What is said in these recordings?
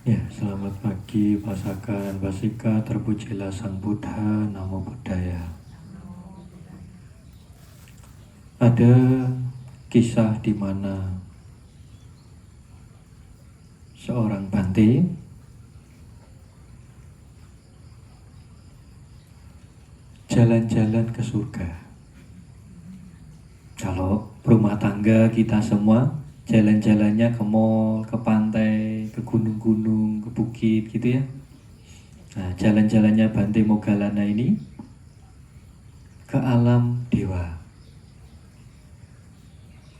Ya, selamat pagi Pasaka dan Pasika, terpujilah Sang Buddha, Namo Buddhaya. Ada kisah di mana seorang Bante jalan-jalan ke surga. Kalau rumah tangga kita semua jalan-jalannya ke mall, ke pantai, ke gunung-gunung, ke bukit gitu ya. Nah, jalan-jalannya Bante Moggallana ini ke alam dewa.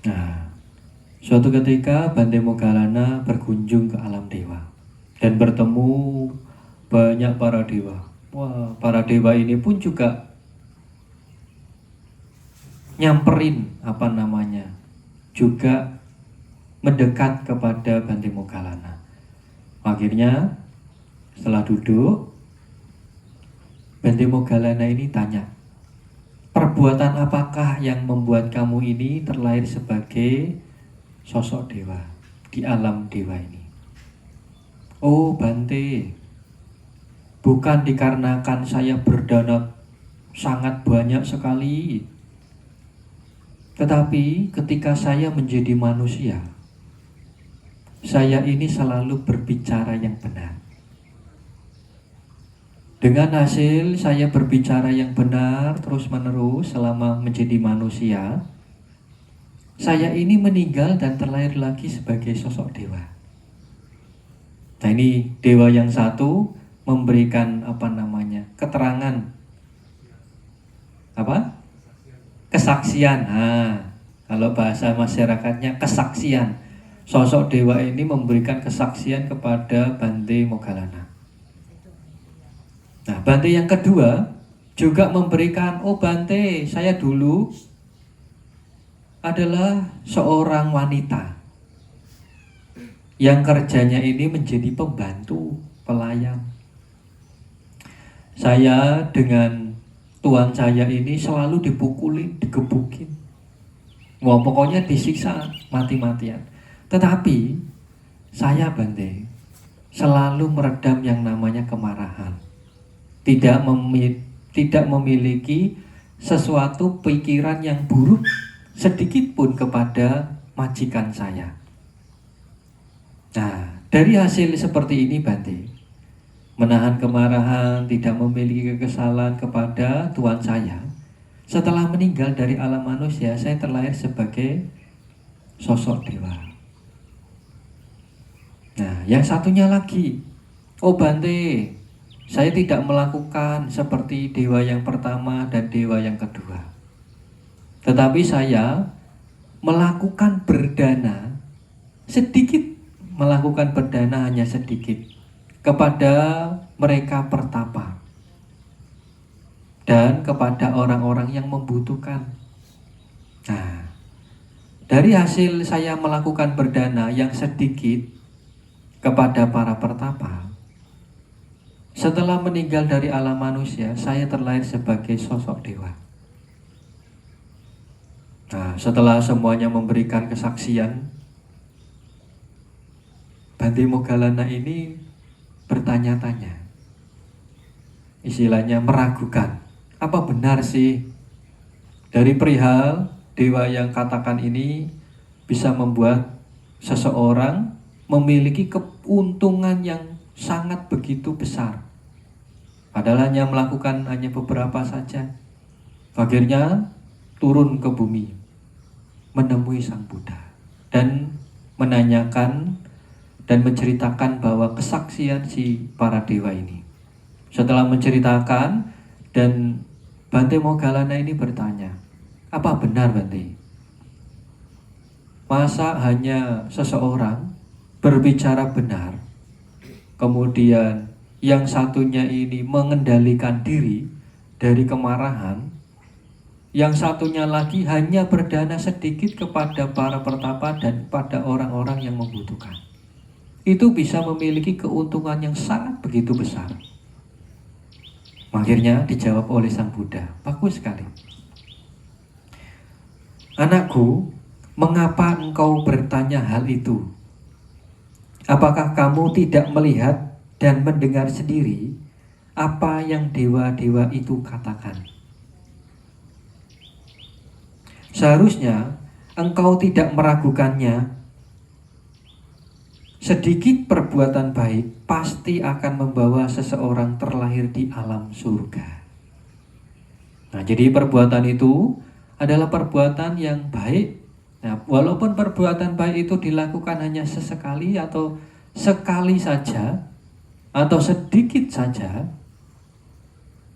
Nah, suatu ketika Bante Moggallana berkunjung ke alam dewa dan bertemu banyak para dewa. Wah, para dewa ini pun juga nyamperin juga mendekat kepada Bante Moggallana. Akhirnya setelah duduk, Bante Moggallana ini tanya, perbuatan apakah yang membuat kamu ini terlahir sebagai sosok dewa di alam dewa ini? Oh Bante, bukan dikarenakan saya berdana sangat banyak sekali, tetapi ketika saya menjadi manusia, saya ini selalu berbicara yang benar. Dengan hasil saya berbicara yang benar terus-menerus selama menjadi manusia, saya ini meninggal dan terlahir lagi sebagai sosok dewa. Nah, ini dewa yang satu memberikan keterangan kesaksian. Nah, kalau bahasa masyarakatnya kesaksian. Sosok dewa ini memberikan kesaksian kepada Bante Moggallana. Nah, Bante yang kedua juga memberikan, oh Bante, saya dulu adalah seorang wanita yang kerjanya ini menjadi pembantu, pelayan. Saya dengan tuan saya ini selalu dipukulin, digebukin. Wah, pokoknya disiksa mati-matian. Tetapi saya Bante selalu meredam yang namanya kemarahan. Tidak memiliki sesuatu pikiran yang buruk sedikit pun kepada majikan saya. Nah, dari hasil seperti ini Bante, menahan kemarahan, tidak memiliki kekesalan kepada tuan saya. Setelah meninggal dari alam manusia, saya terlahir sebagai sosok dewa. Nah, yang satunya lagi, oh Bante, saya tidak melakukan seperti dewa yang pertama dan dewa yang kedua. Tetapi saya melakukan berdana sedikit, melakukan berdana hanya sedikit kepada mereka pertapa dan kepada orang-orang yang membutuhkan. Nah, dari hasil saya melakukan berdana yang sedikit kepada para pertapa, setelah meninggal dari alam manusia, saya terlahir sebagai sosok dewa. Nah, setelah semuanya memberikan kesaksian, Bante Moggallana ini bertanya-tanya, istilahnya meragukan, apa benar sih dari perihal dewa yang katakan ini bisa membuat seseorang memiliki keuntungan yang sangat begitu besar, padahal hanya melakukan beberapa saja. Akhirnya turun ke bumi menemui Sang Buddha dan menanyakan dan menceritakan bahwa kesaksian si para dewa ini. Setelah menceritakan, dan Bante Moggallana ini bertanya, apa benar Bante? Masa hanya seseorang berbicara benar, kemudian yang satunya ini mengendalikan diri dari kemarahan, yang satunya lagi hanya berdana sedikit kepada para pertapa dan pada orang-orang yang membutuhkan, itu bisa memiliki keuntungan yang sangat begitu besar. Akhirnya dijawab oleh Sang Buddha, bagus sekali. Anakku, mengapa engkau bertanya hal itu? Apakah kamu tidak melihat dan mendengar sendiri apa yang dewa-dewa itu katakan? Seharusnya engkau tidak meragukannya. Sedikit perbuatan baik pasti akan membawa seseorang terlahir di alam surga. Nah, jadi perbuatan itu adalah perbuatan yang baik. Nah, walaupun perbuatan baik itu dilakukan hanya sesekali atau sekali saja atau sedikit saja,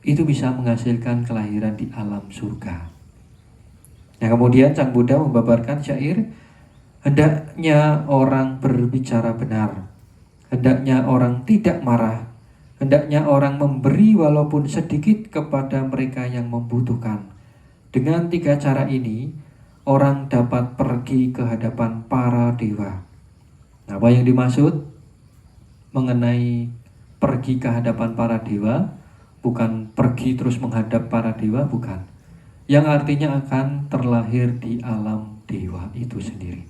itu bisa menghasilkan kelahiran di alam surga. Nah, kemudian Sang Buddha membabarkan syair, hendaknya orang berbicara benar, hendaknya orang tidak marah, hendaknya orang memberi walaupun sedikit kepada mereka yang membutuhkan. Dengan 3 cara ini, orang dapat pergi ke hadapan para dewa. Nah, apa yang dimaksud mengenai pergi ke hadapan para dewa? Bukan pergi terus menghadap para dewa, bukan. Yang artinya akan terlahir di alam dewa itu sendiri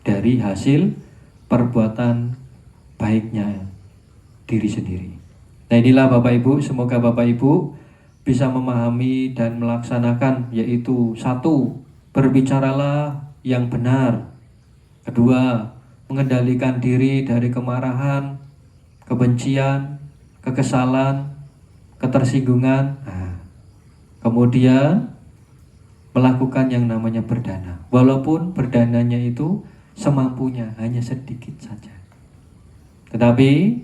dari hasil perbuatan baiknya diri sendiri. Nah, inilah Bapak Ibu, semoga Bapak Ibu bisa memahami dan melaksanakan, yaitu 1. Berbicaralah yang benar. 2. Mengendalikan diri dari kemarahan, kebencian, kekesalan, ketersinggungan. Nah, kemudian melakukan yang namanya berdana, walaupun berdananya itu semampunya, hanya sedikit saja. Tetapi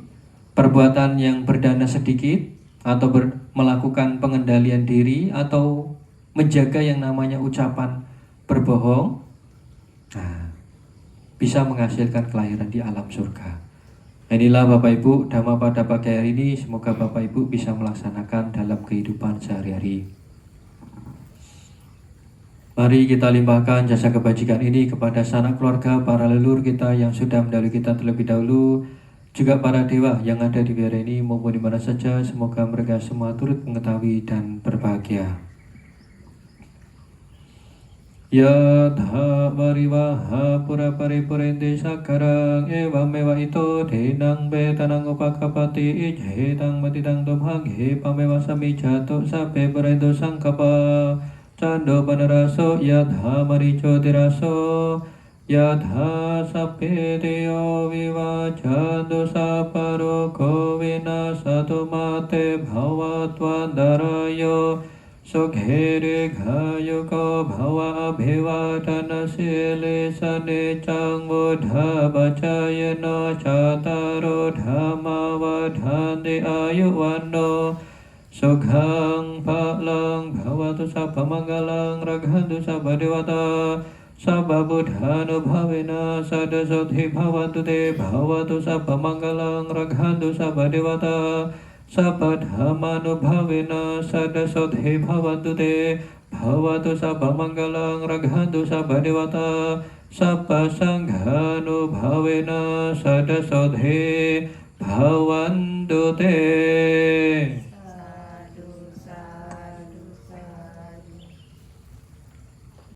perbuatan yang berdana sedikit atau melakukan pengendalian diri atau menjaga yang namanya ucapan berbohong, nah, bisa menghasilkan kelahiran di alam surga. Inilah Bapak Ibu Dhamma pada pagi hari ini, semoga Bapak Ibu bisa melaksanakan dalam kehidupan sehari-hari. Mari kita limpahkan jasa kebajikan ini kepada sanak keluarga, para leluhur kita yang sudah mendahului kita terlebih dahulu, juga para dewa yang ada di biara ini maupun di mana saja. Semoga mereka semua turut mengetahui dan berbahagia. Yatha varivaha pura paripurente sakarang eva meva ito denang betanang upakapati ijhetang matitang domhang he pamewa sami jato sape parendo sangkapa Cando panaraso yadha marico tiraso yadha sape deo viva cando saparo kovina sato mate bhavatwandarayo sokhere gayo ko bhava abhivadana sile sane chang bodha bacayana cataro dhamma vadhande ayuwano Sukhang palang bhavatu sabba mangalang raghantu sabba dewata sabba buddhanu bhavena sada sodhi bhavantu te bhavatu sabba mangalang raghantu sabba dewata sabba dhammanu bhavena sada sodhi bhavantu te bhavatu sabba mangalang raghantu sabba dewata sabba sanghanu bhavena sada sodhi bhavantu te.